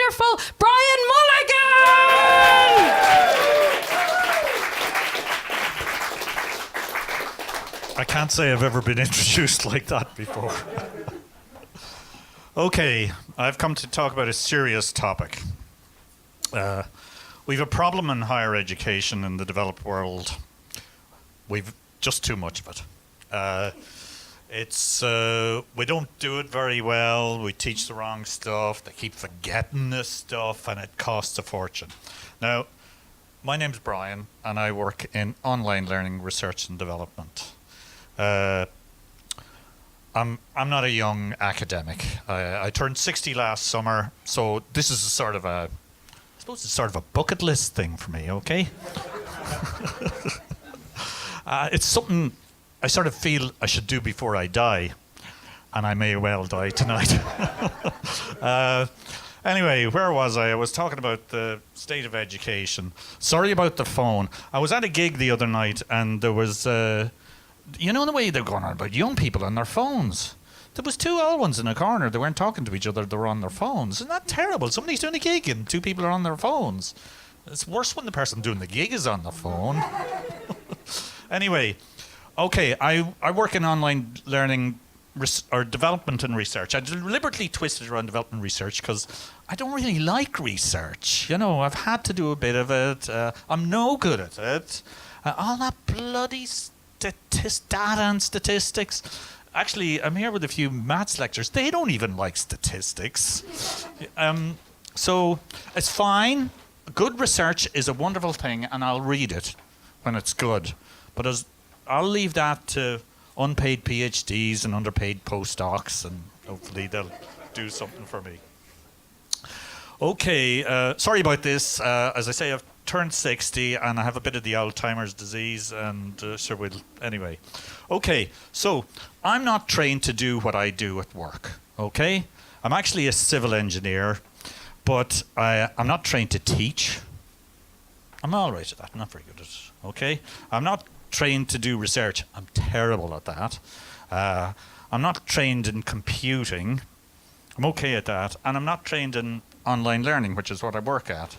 wonderful Brian Mulligan! I can't say I've ever been introduced like that before. Okay, I've come to talk about a serious topic. We've a problem in higher education in the developed world. We've just too much of it. We don't do it very well. We teach the wrong stuff. They keep forgetting this stuff, and it costs a fortune. Now, my name's Brian, and I work in online learning research and development. I'm not a young academic. I turned 60 last summer, so this is I suppose it's sort of a bucket list thing for me, okay? It's something I sort of feel I should do before I die, and I may well die tonight. Anyway, where was I? I was talking about the state of education. Sorry about the phone. I was at a gig the other night, and there was, you know the way they're going on about young people on their phones? There was two old ones in a corner. They weren't talking to each other. They were on their phones. Isn't that terrible? Somebody's doing a gig and two people are on their phones. It's worse when the person doing the gig is on the phone. Anyway, okay, I work in online learning or development and research. I deliberately twisted around development research because I don't really like research. You know, I've had to do a bit of it. I'm no good at it. All that bloody data and statistics. Actually, I'm here with a few maths lecturers. They don't even like statistics. So it's fine. Good research is a wonderful thing, and I'll read it when it's good. But I'll leave that to unpaid PhDs and underpaid postdocs, and hopefully they'll do something for me. Okay, sorry about this. As I say, I've turned 60 and I have a bit of the Alzheimer's disease, and anyway. Okay, so I'm not trained to do what I do at work, okay? I'm actually a civil engineer, but I'm not trained to teach. I'm all right at that. I'm not very good at it, okay? I'm not trained to do research. I'm terrible at that. I'm not trained in computing. I'm okay at that. And I'm not trained in online learning, which is what I work at.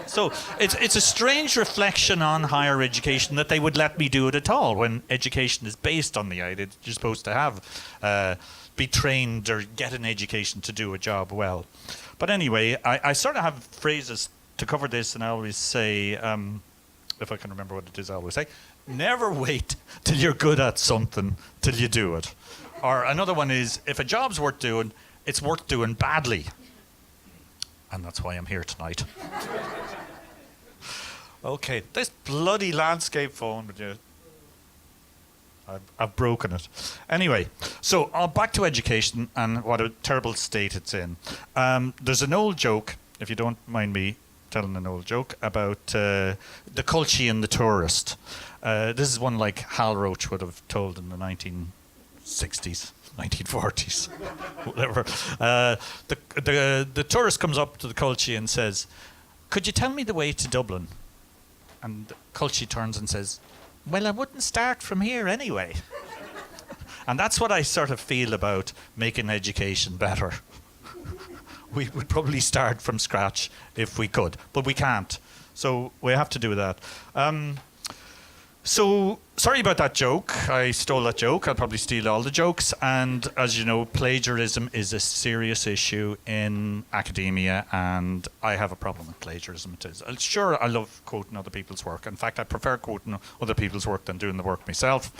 So it's a strange reflection on higher education that they would let me do it at all, when education is based on the idea that you're supposed to have, be trained or get an education to do a job well. But anyway, I sort of have phrases to cover this, and I always say, if I can remember what it is, I always say, never wait till you're good at something till you do it. Or another one is, if a job's worth doing, it's worth doing badly. And that's why I'm here tonight. Okay, this bloody landscape phone, but I've broken it. Anyway, so back to education and what a terrible state it's in. There's an old joke, if you don't mind me telling an old joke, about the culture and the tourist. This is one like Hal Roach would have told in the 1960s. 1940s, whatever. The tourist comes up to the Colchi and says, "Could you tell me the way to Dublin?" And the Colchi turns and says, "Well, I wouldn't start from here anyway." And that's what I sort of feel about making education better. We would probably start from scratch if we could, but we can't. So we have to do that. So, sorry about that joke. I stole that joke. I'll probably steal all the jokes. And as you know, plagiarism is a serious issue in academia, and I have a problem with plagiarism. It is. Sure, I love quoting other people's work. In fact, I prefer quoting other people's work than doing the work myself.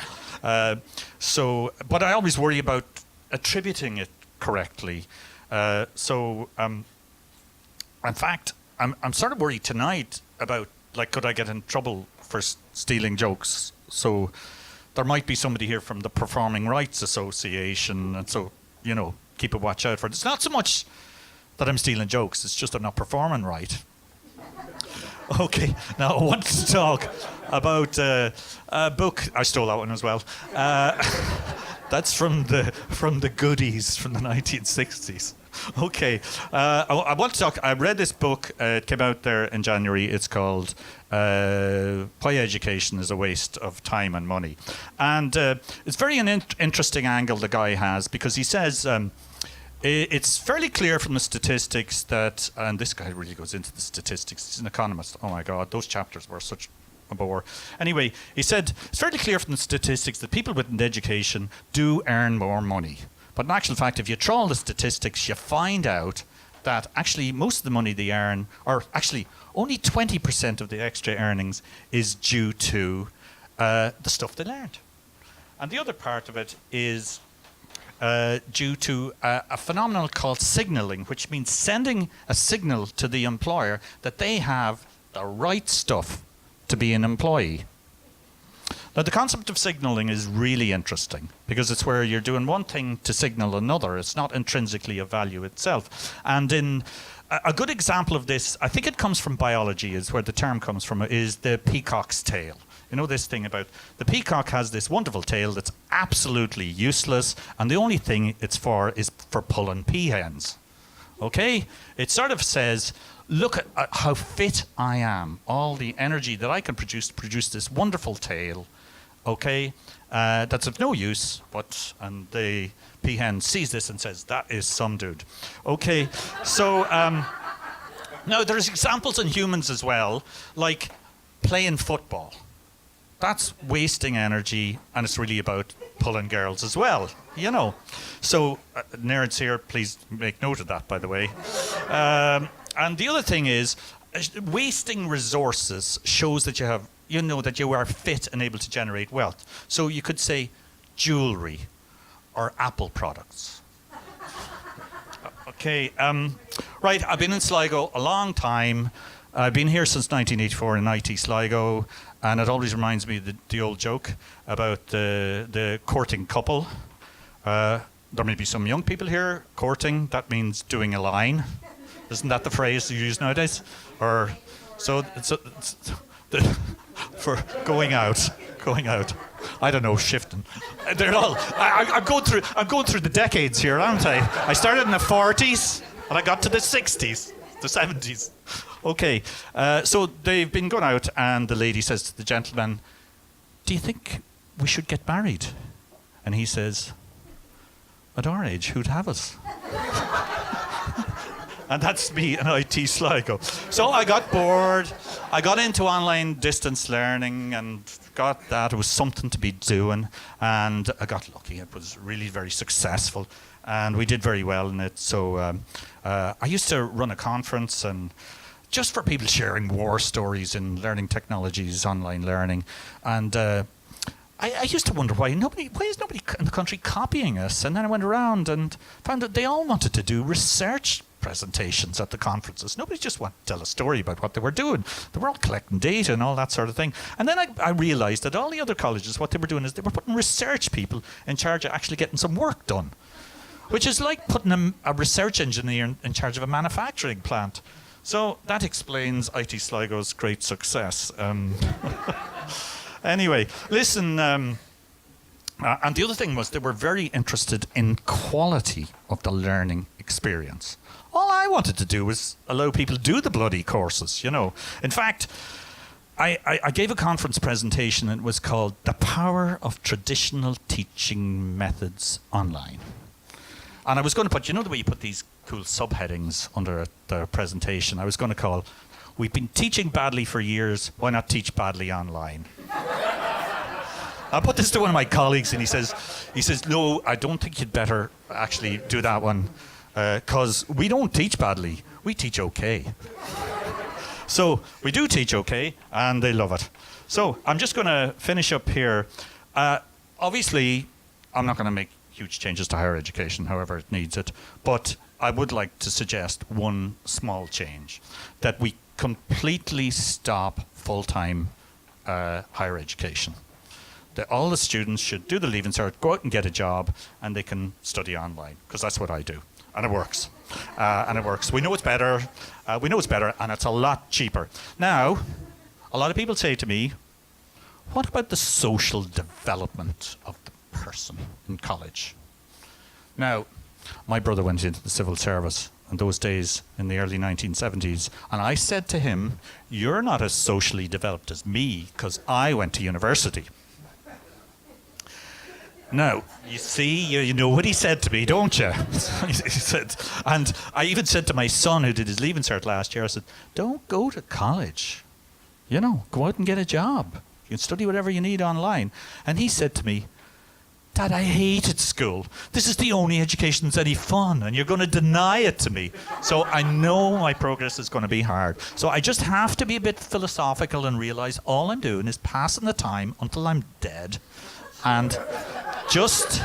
But I always worry about attributing it correctly. In fact, I'm sort of worried tonight about, like, could I get in trouble for stealing jokes? So there might be somebody here from the Performing Rights Association, and so, you know, keep a watch out for it. It's not so much that I'm stealing jokes, it's just I'm not performing right. Okay, now I want to talk about a book. I stole that one as well. That's from the goodies from the 1960s. Okay, I want to talk. I read this book. It came out there in January. It's called "Why Education is a Waste of Time and Money," and it's very an interesting angle the guy has, because he says It's fairly clear from the statistics that, and this guy really goes into the statistics, he's an economist. Oh my God, those chapters were such a bore. Anyway, he said, it's fairly clear from the statistics that people with an education do earn more money. But in actual fact, if you trawl the statistics, you find out that actually most of the money they earn, or actually only 20% of the extra earnings is due to the stuff they learned. And the other part of it is due to a phenomenon called signaling, which means sending a signal to the employer that they have the right stuff to be an employee. Now, the concept of signaling is really interesting because it's where you're doing one thing to signal another. It's not intrinsically a value itself. And in a good example of this, I think it comes from biology, is where the term comes from, is the peacock's tail. You know this thing about the peacock has this wonderful tail that's absolutely useless, and the only thing it's for is for pulling peahens. Okay? It sort of says, look at how fit I am, all the energy that I can produce to produce this wonderful tail, okay, that's of no use, and the peahen sees this and says, that is some dude. Okay, so now there's examples in humans as well, like playing football. That's wasting energy, and it's really about pulling girls as well, you know. So nerds here, please make note of that, by the way. And the other thing is, wasting resources shows that that you are fit and able to generate wealth. So you could say jewelry or Apple products. Okay, right, I've been in Sligo a long time. I've been here since 1984 in IT Sligo, and it always reminds me of the old joke about the courting couple. There may be some young people here courting. That means doing a line. Isn't that the phrase you use nowadays? Or so it's for going out. I don't know, shifting. They're all. I'm going through the decades here, aren't I? I started in the 40s and I got to the 60s, the 70s. Okay, so they've been going out, and the lady says to the gentleman, "Do you think we should get married?" And he says, "At our age, who'd have us?" And that's me in IT Sligo. So I got bored. I got into online distance learning and got that. It was something to be doing. And I got lucky. It was really very successful. And we did very well in it. So I used to run a conference, and just for people sharing war stories in learning technologies, online learning. And I used to wonder why is nobody in the country copying us? And then I went around and found that they all wanted to do research presentations at the conferences. Nobody just wanted to tell a story about what they were doing. They were all collecting data and all that sort of thing. And then I realized that all the other colleges, what they were doing is they were putting research people in charge of actually getting some work done, which is like putting a research engineer in charge of a manufacturing plant. So that explains IT Sligo's great success. Anyway, listen, and the other thing was they were very interested in quality of the learning experience. All I wanted to do was allow people to do the bloody courses, you know. In fact, I gave a conference presentation, and it was called The Power of Traditional Teaching Methods Online. And I was going to put, you know the way you put these cool subheadings under the presentation? I was going to call, "We've been teaching badly for years, why not teach badly online?" I put this to one of my colleagues, and he says, "No, I don't think you'd better actually do that one, because we don't teach badly, we teach okay." So we do teach okay, and they love it. So I'm just going to finish up here. Obviously, I'm not going to make huge changes to higher education, however it needs it, but I would like to suggest one small change, that we completely stop full-time higher education. That all the students should do the Leaving Cert, go out and get a job, and they can study online, because that's what I do, and it works. We know it's better. And it's a lot cheaper. Now, a lot of people say to me, "What about the social development of the person in college?" Now, my brother went into the civil service in those days in the early 1970s, and I said to him, "You're not as socially developed as me, because I went to university." Now, you see, you know what he said to me, don't you? He said, and I even said to my son, who did his Leaving Cert last year, I said, don't go to college. You know, go out and get a job. You can study whatever you need online. And he said to me, Dad, I hated school. This is the only education that's any fun, and you're going to deny it to me. So I know my progress is going to be hard. So I just have to be a bit philosophical and realize all I'm doing is passing the time until I'm dead. And just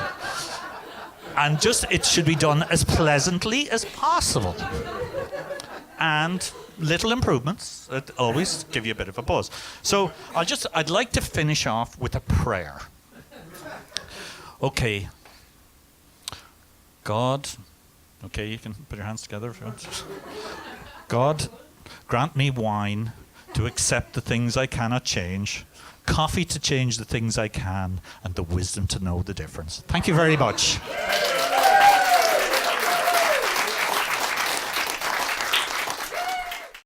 it should be done as pleasantly as possible. And little improvements that always give you a bit of a buzz. So I'd like to finish off with a prayer. Okay. God, okay, you can put your hands together if you want. God, grant me wine to accept the things I cannot change, coffee to change the things I can, and the wisdom to know the difference. Thank you very much.